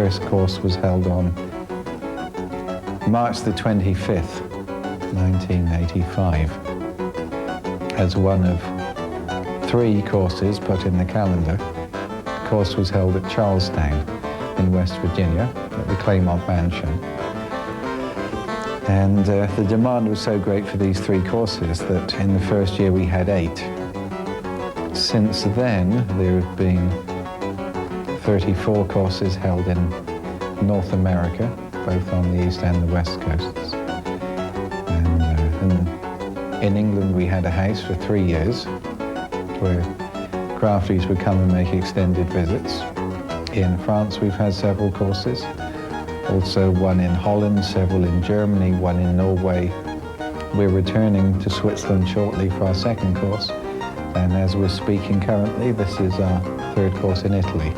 first course was held on March the 25th, 1985, as one of 3 courses put in the calendar. The course was held at Charlestown in West Virginia at the Claymont Mansion. And the demand was so great for these 3 courses that in the first year we had 8. Since then, there have been 34 courses held in North America, both on the east and the west coasts. And in England we had a house for 3 years where Crafties would come and make extended visits. In France we've had several courses, also one in Holland, several in Germany, one in Norway. We're returning to Switzerland shortly for our 2nd course, and as we're speaking currently, this is our 3rd course in Italy.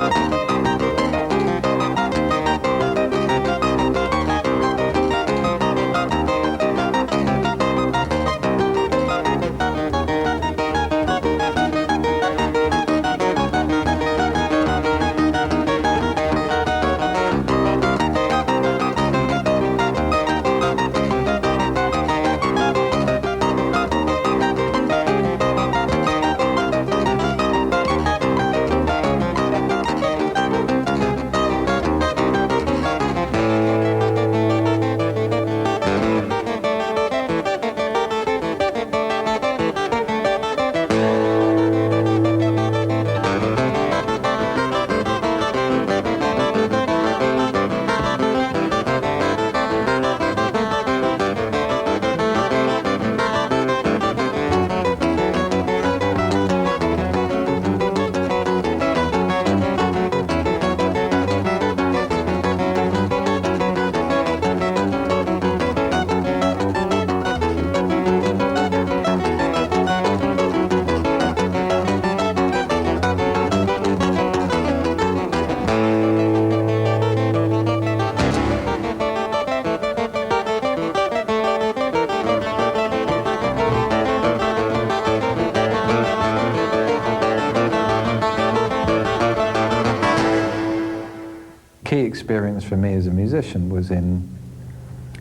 Key experience for me as a musician was in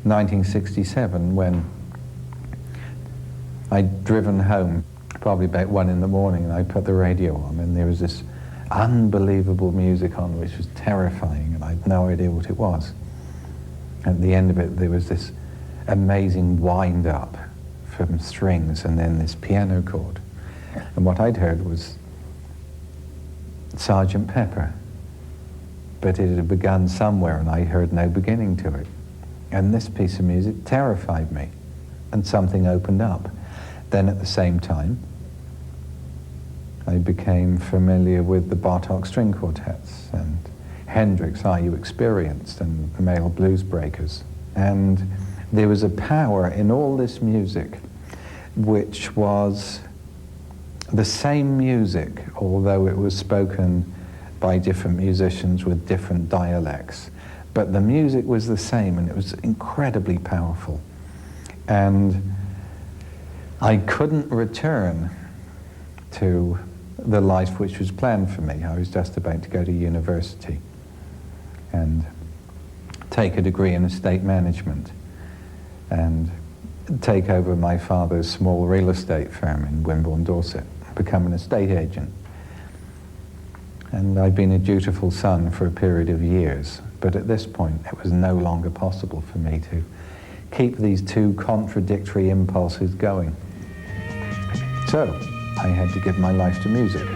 1967 when I'd driven home probably about 1 in the morning, and I put the radio on, and there was this unbelievable music on which was terrifying, and I had no idea what it was. At the end of it there was this amazing wind-up from strings and then this piano chord, and what I'd heard was Sergeant Pepper. But it had begun somewhere and I heard no beginning to it. And this piece of music terrified me, and something opened up. Then at the same time, I became familiar with the Bartok string quartets and Hendrix, Are You Experienced, and the Male Blues Breakers. And there was a power in all this music which was the same music, although it was spoken by different musicians with different dialects. But the music was the same, and it was incredibly powerful. And I couldn't return to the life which was planned for me. I was just about to go to university and take a degree in estate management and take over my father's small real estate firm in Wimborne, Dorset, become an estate agent. And I'd been a dutiful son for a period of years, but at this point it was no longer possible for me to keep these 2 contradictory impulses going. So I had to give my life to music.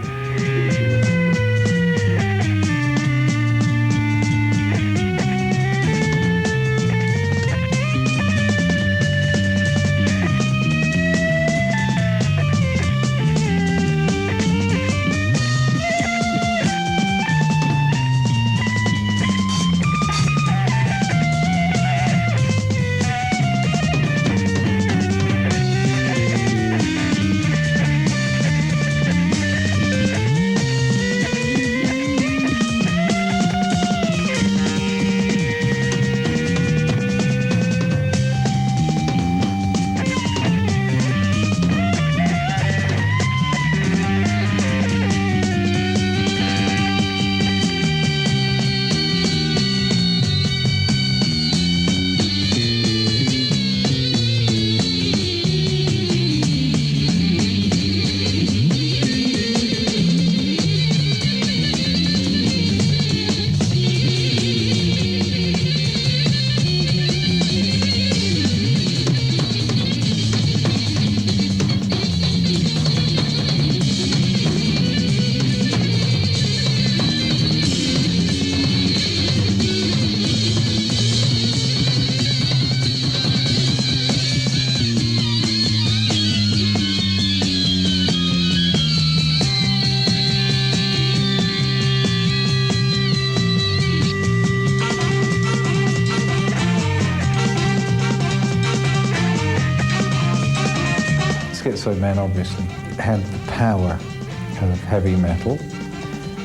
Schizomen obviously had the power of heavy metal,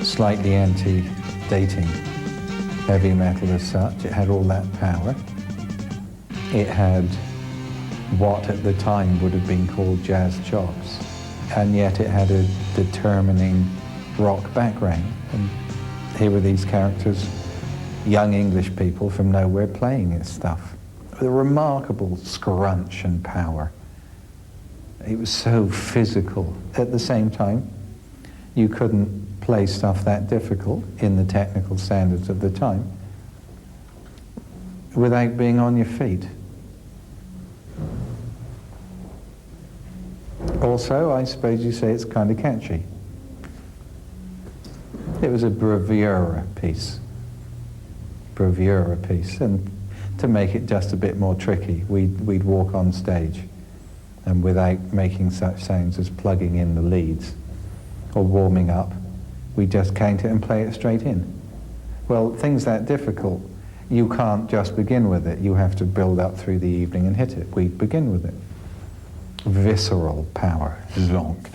slightly anti-dating heavy metal as such. It had all that power. It had what at the time would have been called jazz chops, and yet it had a determining rock background. And here were these characters, young English people from nowhere playing this stuff with a remarkable scrunch and power. It was so physical. At the same time, you couldn't play stuff that difficult in the technical standards of the time without being on your feet. Also, I suppose you say it's kind of catchy. It was a bravura piece. And to make it just a bit more tricky, we'd walk on stage, and without making such sounds as plugging in the leads or warming up, we just count it and play it straight in. Well, things that difficult, you can't just begin with it. You have to build up through the evening and hit it. We begin with it. Visceral power, zonk.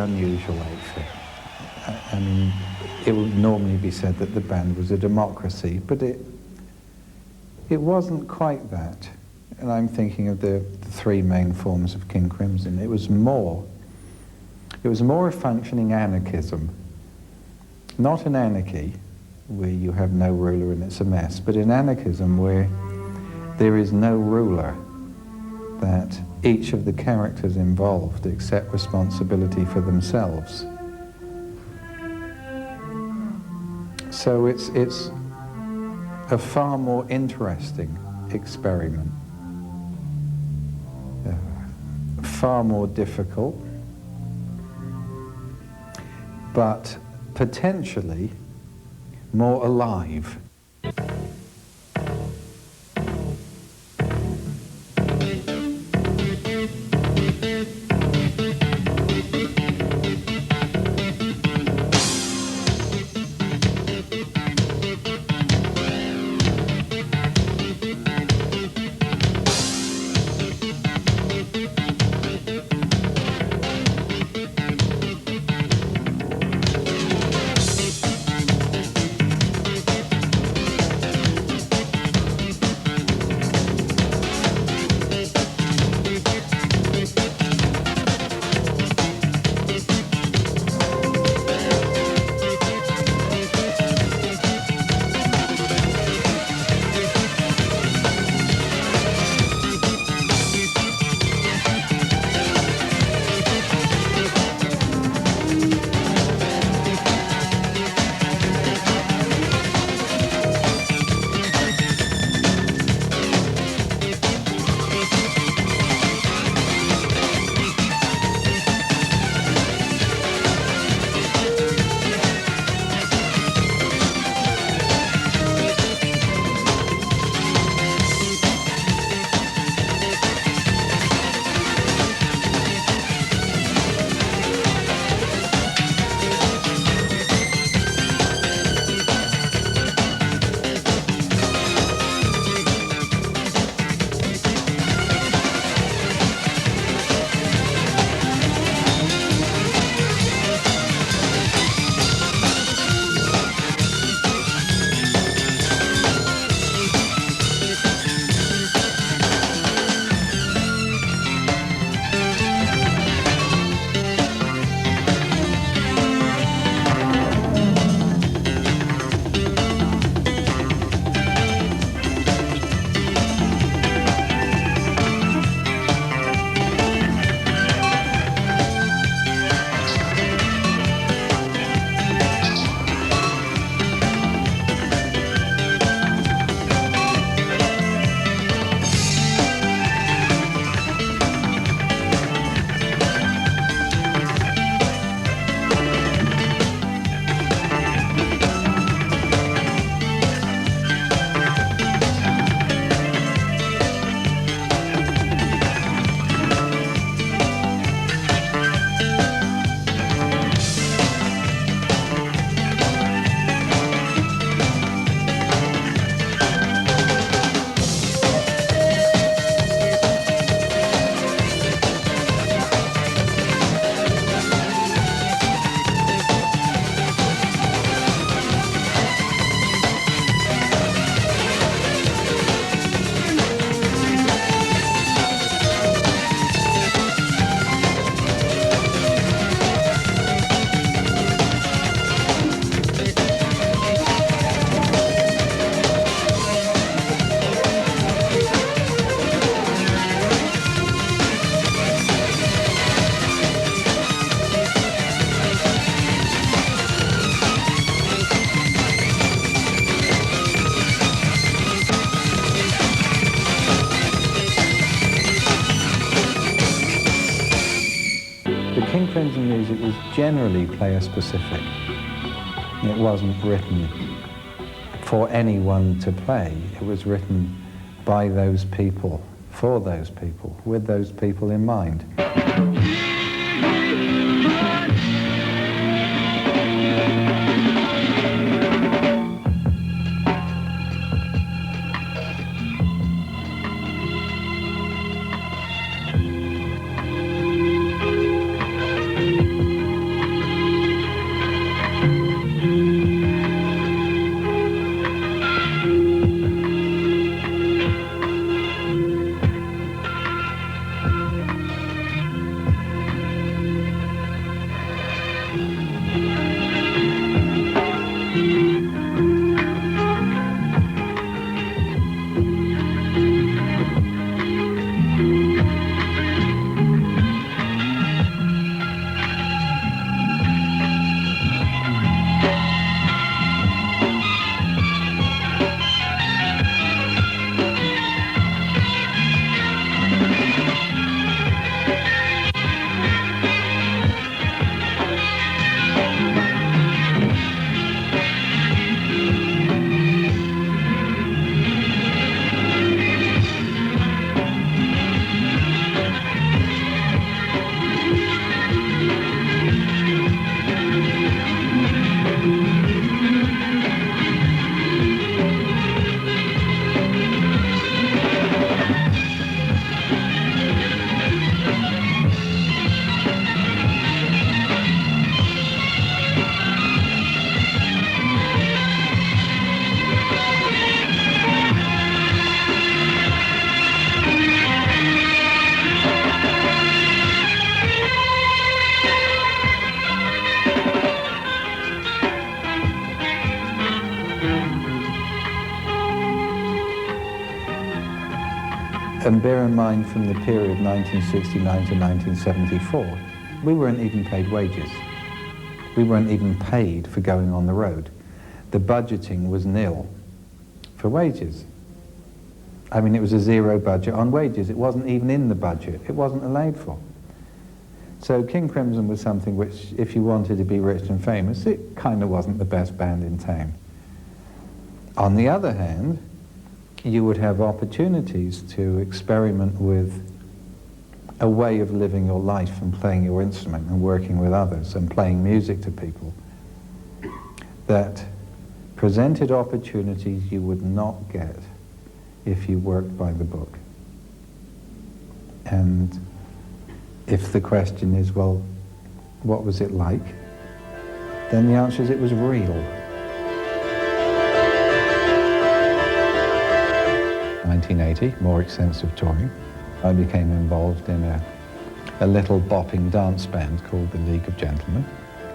unusual outfit. I mean, it would normally be said that the band was a democracy, but it wasn't quite that. And I'm thinking of the three main forms of King Crimson. It was more a functioning anarchism. Not an anarchy where you have no ruler and it's a mess, but an anarchism where there is no ruler, that each of the characters involved accept responsibility for themselves. So it's a far more interesting experiment, far more difficult, but potentially more alive. King Crimson music was generally player-specific. It wasn't written for anyone to play. It was written by those people, for those people, with those people in mind. And bear in mind, from the period 1969 to 1974, we weren't even paid wages. We weren't even paid for going on the road. The budgeting was nil for wages. I mean, it was a zero budget on wages. It wasn't even in the budget. It wasn't allowed for. So King Crimson was something which, if you wanted to be rich and famous, it kind of wasn't the best band in town. On the other hand, you would have opportunities to experiment with a way of living your life and playing your instrument and working with others and playing music to people that presented opportunities you would not get if you worked by the book. And if the question is, well, what was it like? Then the answer is it was real. 1980, more extensive touring. I became involved in a little bopping dance band called the League of Gentlemen.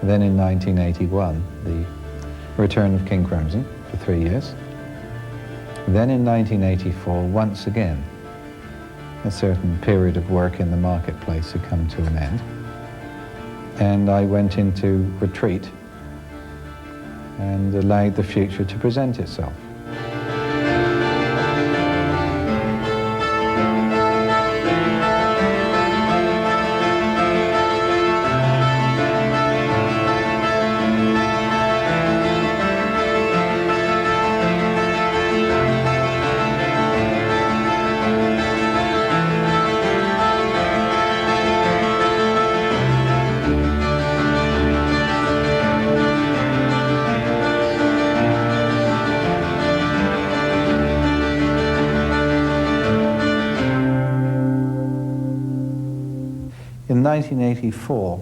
And then in 1981, the return of King Crimson for 3 years. Then in 1984, once again, a certain period of work in the marketplace had come to an end. And I went into retreat and allowed the future to present itself. In 1984,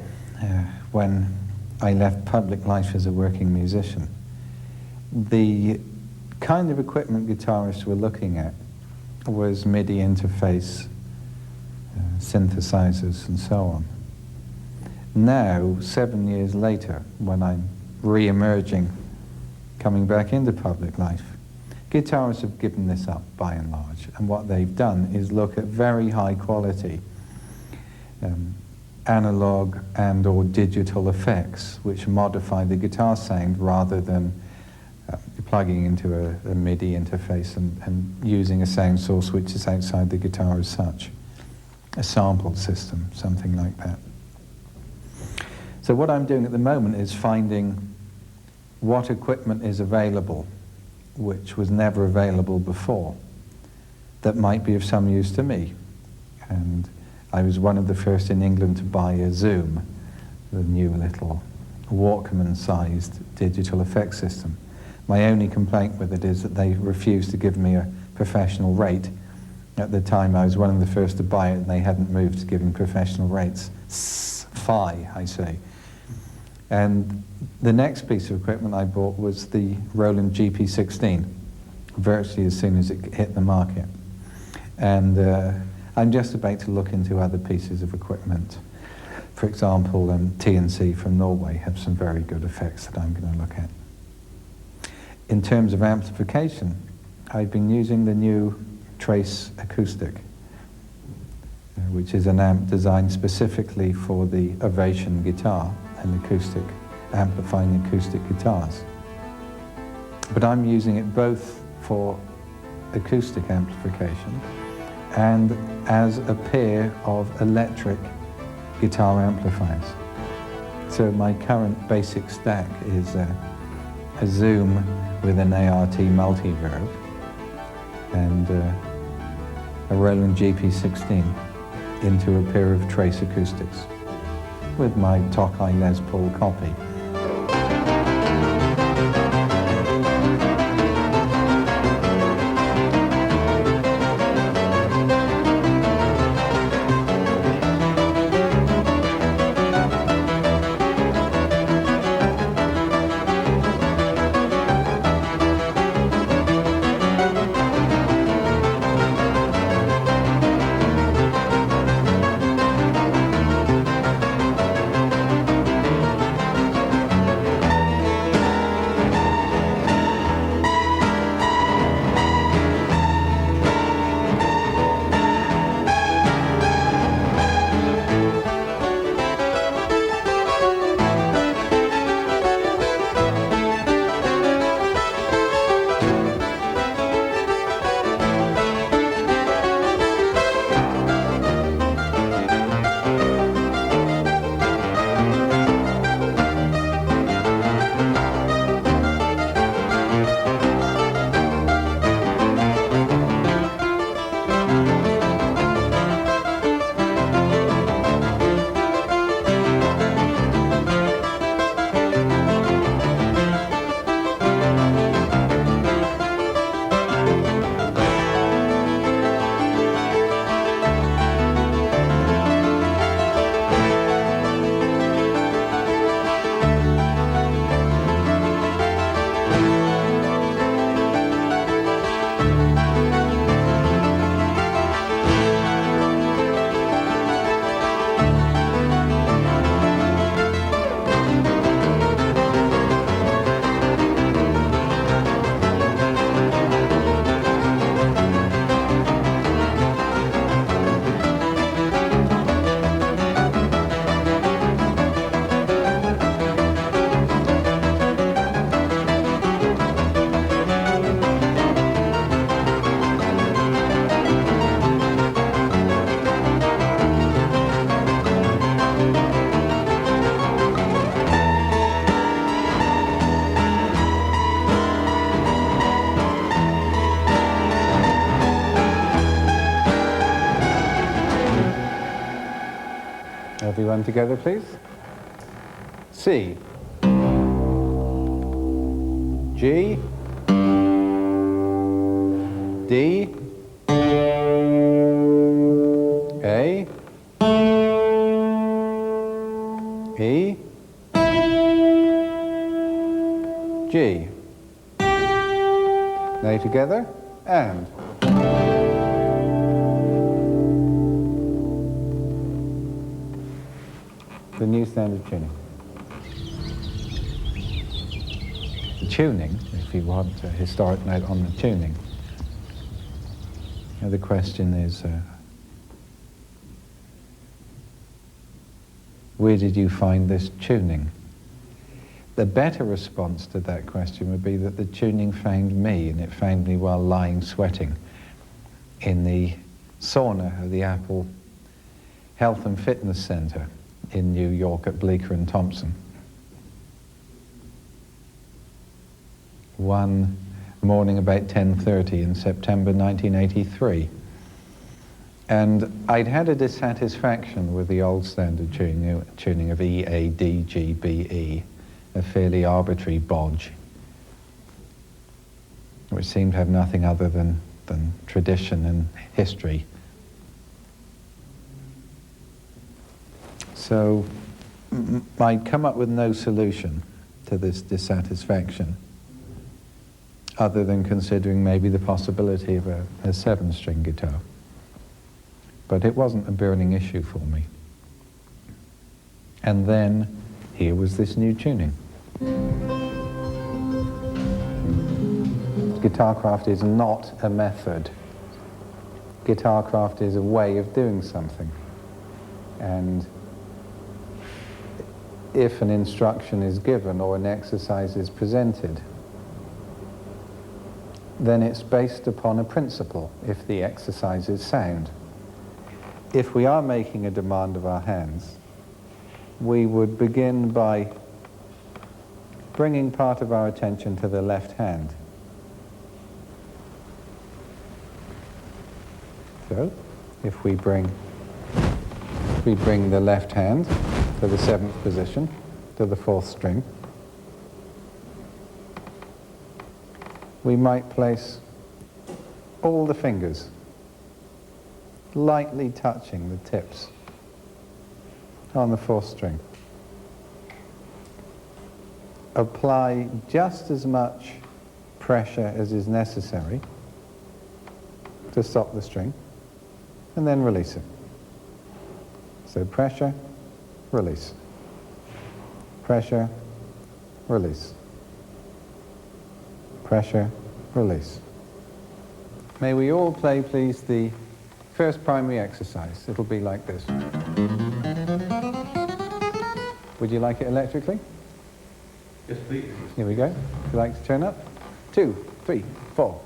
when I left public life as a working musician, the kind of equipment guitarists were looking at was MIDI interface, synthesizers, and so on. Now, 7 years later, when I'm re-emerging, coming back into public life, guitarists have given this up by and large, and what they've done is look at very high quality analog and or digital effects which modify the guitar sound rather than plugging into a MIDI interface and using a sound source which is outside the guitar as such. A sample system, something like that. So what I'm doing at the moment is finding what equipment is available which was never available before that might be of some use to me. And I was one of the first in England to buy a Zoom, the new little Walkman-sized digital effects system. My only complaint with it is that they refused to give me a professional rate. At the time, I was one of the first to buy it, and they hadn't moved to giving professional rates. Fie, I say. And the next piece of equipment I bought was the Roland GP16, virtually as soon as it hit the market. And I'm just about to look into other pieces of equipment. For example, TNC from Norway have some very good effects that I'm going to look at. In terms of amplification, I've been using the new Trace Acoustic, which is an amp designed specifically for the Ovation guitar and acoustic, amplifying acoustic guitars. But I'm using it both for acoustic amplification and as a pair of electric guitar amplifiers. So my current basic stack is a Zoom with an ART multiverb and a Roland GP16 into a pair of Trace Acoustics with my Tokai Les Paul copy. Everyone together, please. C, G, D, A, E, G. Now together, and. The new standard tuning. The tuning, if you want a historic note on the tuning, the question is, where did you find this tuning? The better response to that question would be that the tuning found me, and it found me while lying sweating in the sauna of the Apple Health and Fitness Center in New York at Bleecker and Thompson. One morning about 10:30 in September 1983. And I'd had a dissatisfaction with the old standard tuning of E, A, D, G, B, E, a fairly arbitrary bodge, which seemed to have nothing other than tradition and history. So I'd come up with no solution to this dissatisfaction other than considering maybe the possibility of a 7-string guitar. But it wasn't a burning issue for me. And then here was this new tuning. Guitarcraft is not a method. Guitarcraft is a way of doing something. And if an instruction is given or an exercise is presented, then it's based upon a principle if the exercise is sound. If we are making a demand of our hands, we would begin by bringing part of our attention to the left hand. So, if we bring the left hand to the 7th position, to the 4th string, we might place all the fingers lightly touching the tips on the 4th string. Apply just as much pressure as is necessary to stop the string, and then release it. So pressure, release. Pressure, release. Pressure, release. May we all play, please, the first primary exercise. It'll be like this. Would you like it electrically? Yes, please. Here we go. Would you like to turn up? 2, 3, 4.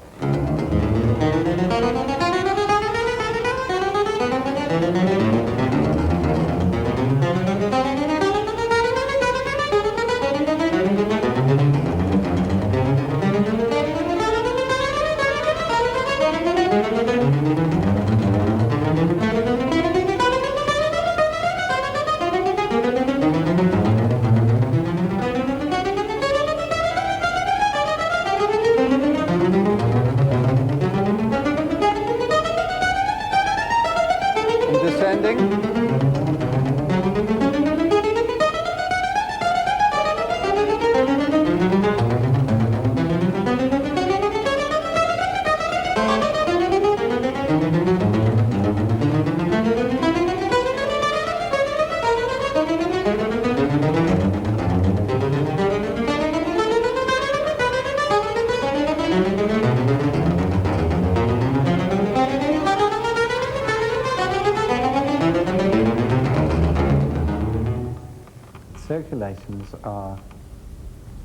Circulations are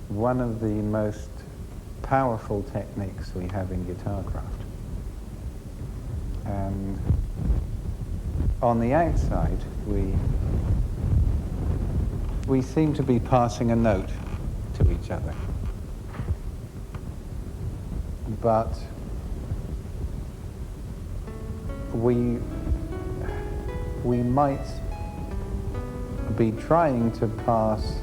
one of the most powerful techniques we have in guitarcraft. And on the outside, we seem to be passing a note to each other. But we might be trying to pass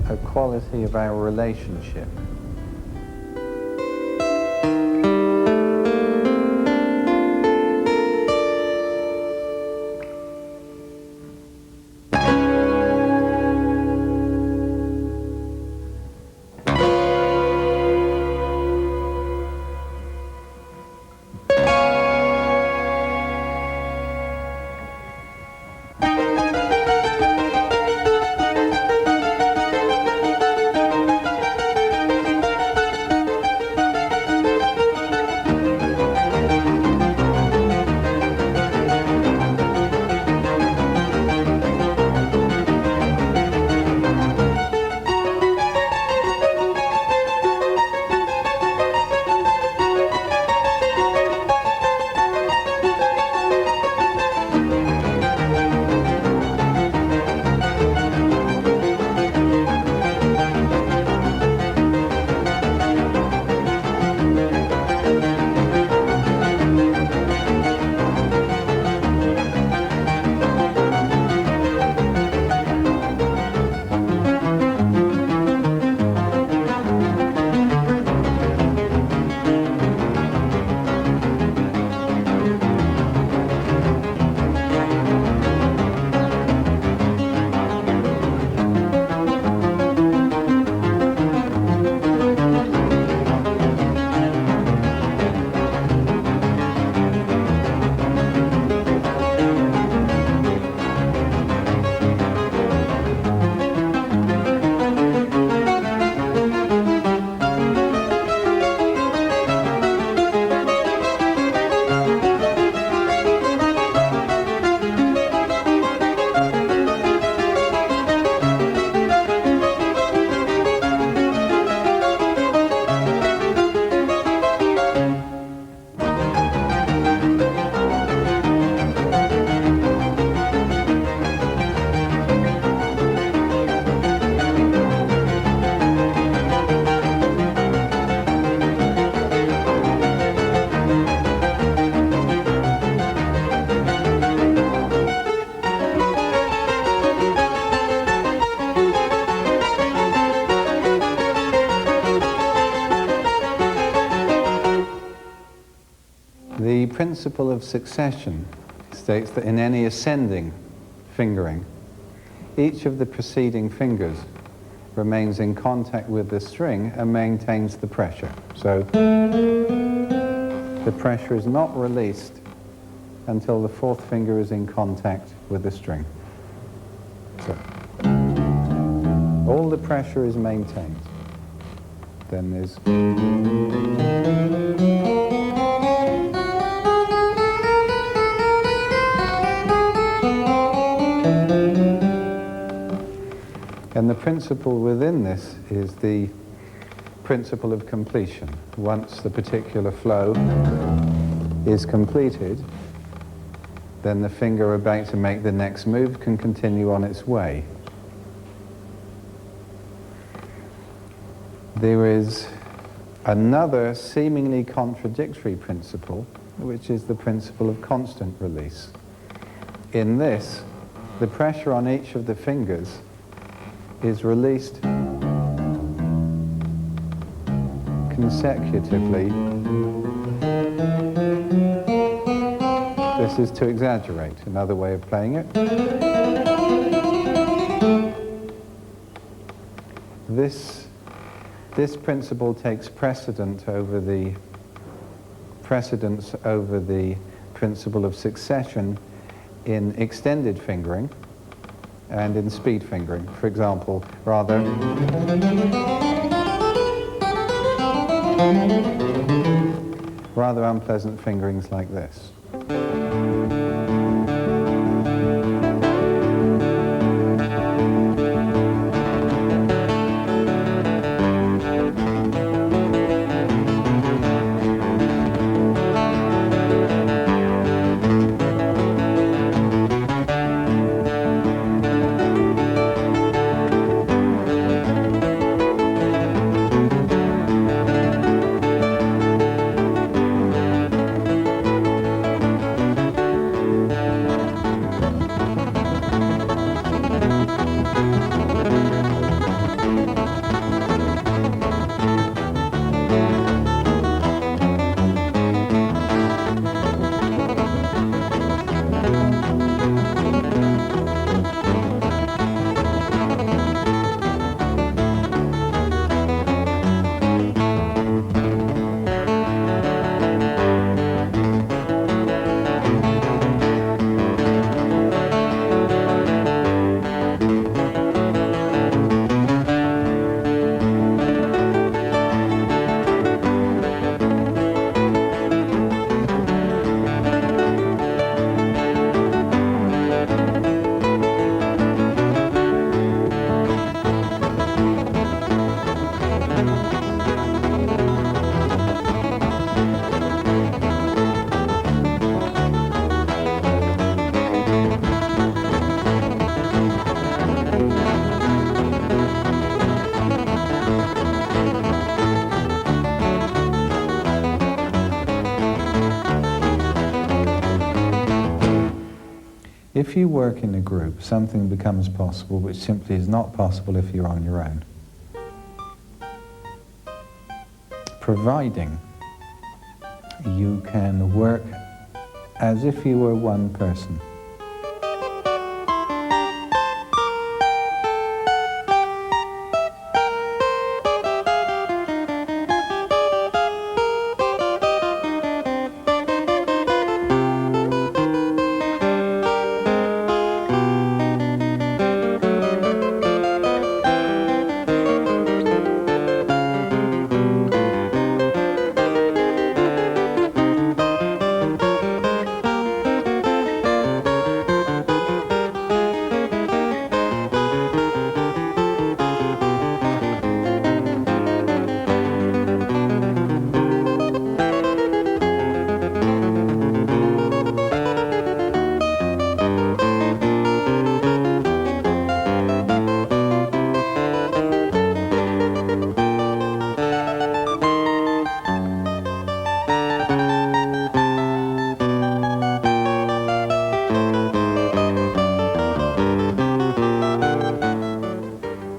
a quality of our relationship. The principle of succession states that in any ascending fingering, each of the preceding fingers remains in contact with the string and maintains the pressure. So the pressure is not released until the fourth finger is in contact with the string. So all the pressure is maintained. Then there's and the principle within this is the principle of completion. Once the particular flow is completed, then the finger about to make the next move can continue on its way. There is another seemingly contradictory principle, which is the principle of constant release. In this, the pressure on each of the fingers is released consecutively. This is to exaggerate, another way of playing it. This principle takes precedence over the principle of succession in extended fingering and in speed fingering. For example, rather unpleasant fingerings like this. if you work in a group, something becomes possible which simply is not possible if you're on your own. Providing you can work as if you were one person.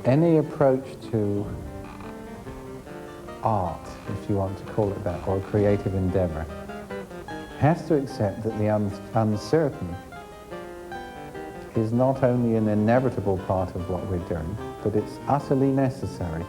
Any approach to art, if you want to call it that, or creative endeavor, has to accept that the uncertain is not only an inevitable part of what we're doing, but it's utterly necessary.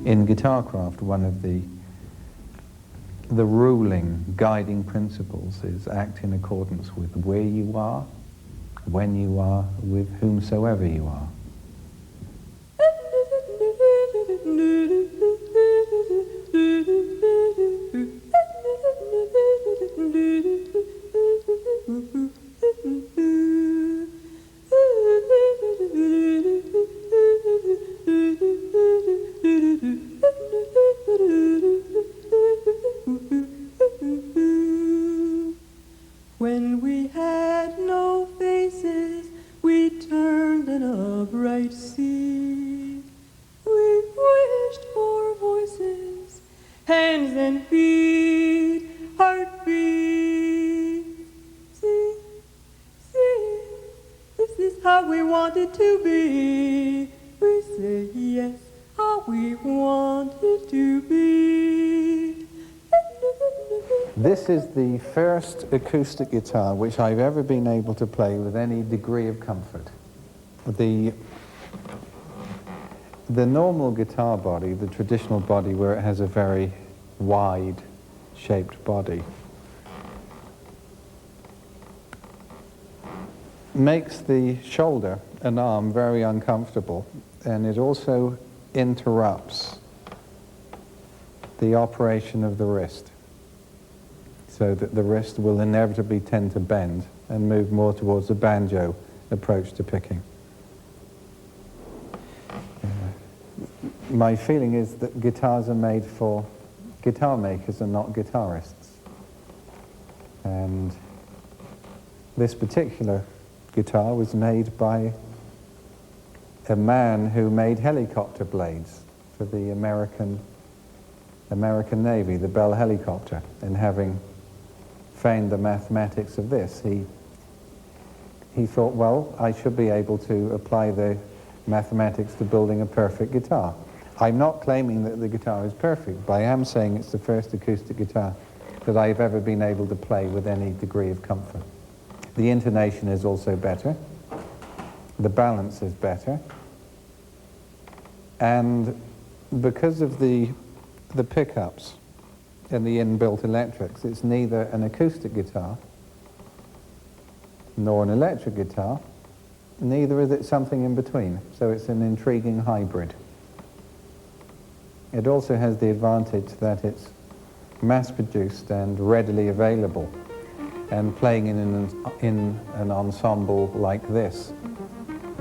In Guitarcraft, one of the the ruling, guiding principles is act in accordance with where you are, when you are, with whomsoever you are. When we had no faces, we turned an upright seat. We wished for voices, hands and feet, heartbeat. See, this is how we want it to be. We say yes, how we want it to be. This is the first acoustic guitar which I've ever been able to play with any degree of comfort. The normal guitar body, the traditional body where it has a very wide shaped body, makes the shoulder and arm very uncomfortable, and it also interrupts the operation of the wrist, so that the wrist will inevitably tend to bend and move more towards the banjo approach to picking. My feeling is that guitars are made for guitar makers and not guitarists. And this particular guitar was made by a man who made helicopter blades for the American Navy, the Bell helicopter, and having found the mathematics of this, he thought, well, I should be able to apply the mathematics to building a perfect guitar. I'm not claiming that the guitar is perfect, but I am saying it's the first acoustic guitar that I've ever been able to play with any degree of comfort. The intonation is also better, the balance is better, and because of the pickups and the inbuilt electrics, it's neither an acoustic guitar nor an electric guitar, neither is it something in between, so it's an intriguing hybrid. It also has the advantage that it's mass-produced and readily available, and playing in an ensemble like this,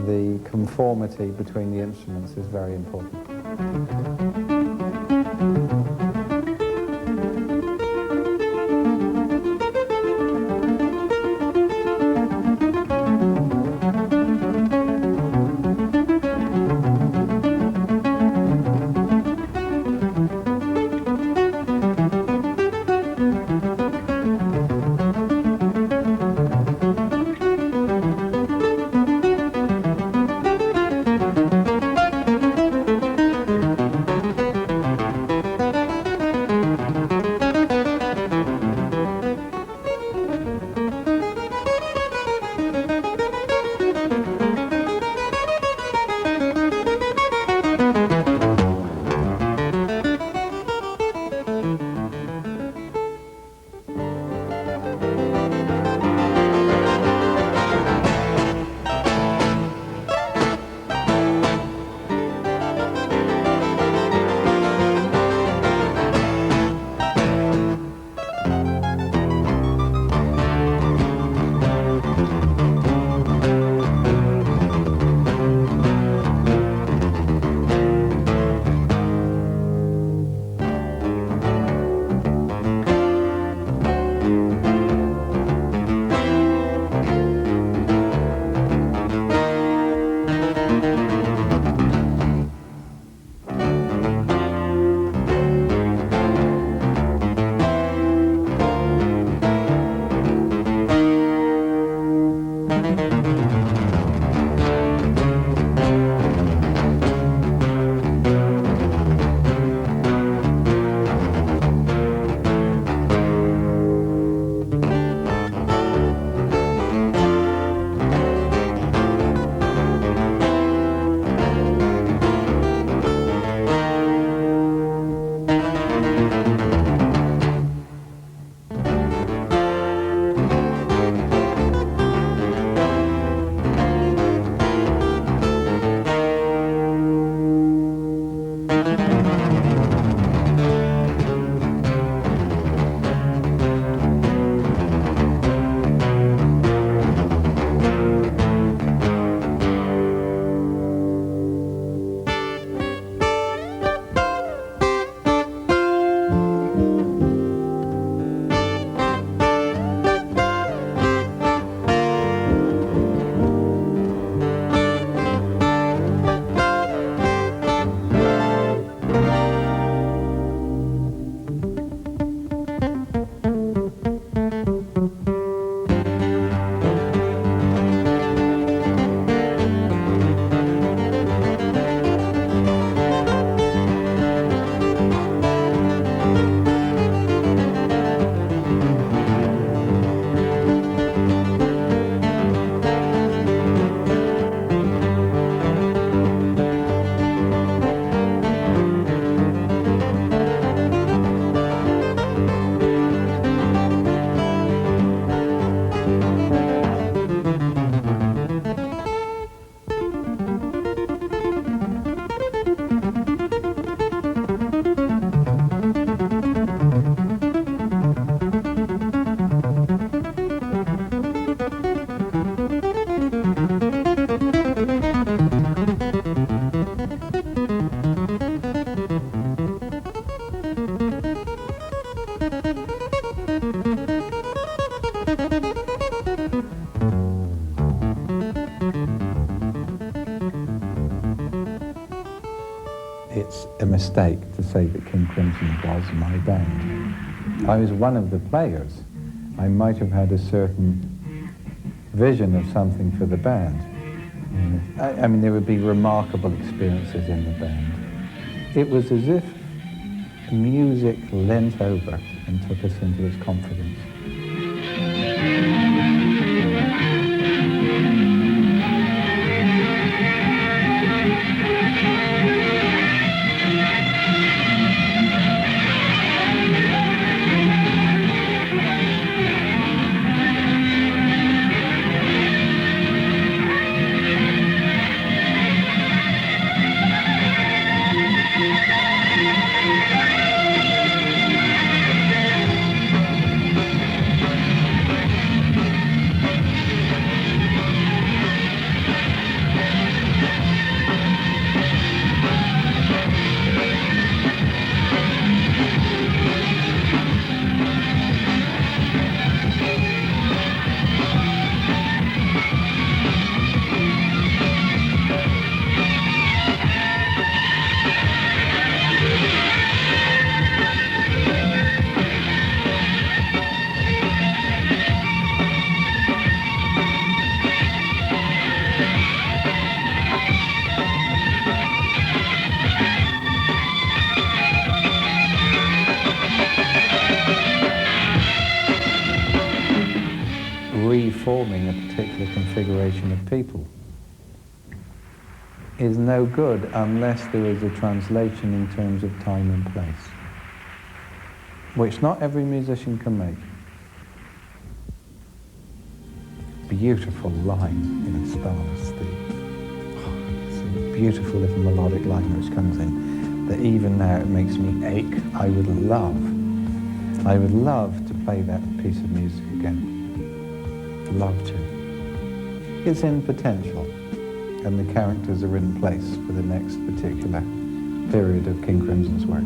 the conformity between the instruments is very important. a mistake to say that King Crimson was my band. I was one of the players. I might have had a certain vision of something for the band. I mean, there would be remarkable experiences in the band. It was as if music leant over and took us into its confidence. Reforming a particular configuration of people is no good unless there is a translation in terms of time and place, which not every musician can make. Beautiful line in a Starless it's a beautiful little melodic line which comes in that even now it makes me ache. I would love to play that piece of music again. Love to. It's in potential, and the characters are in place for the next particular period of King Crimson's work.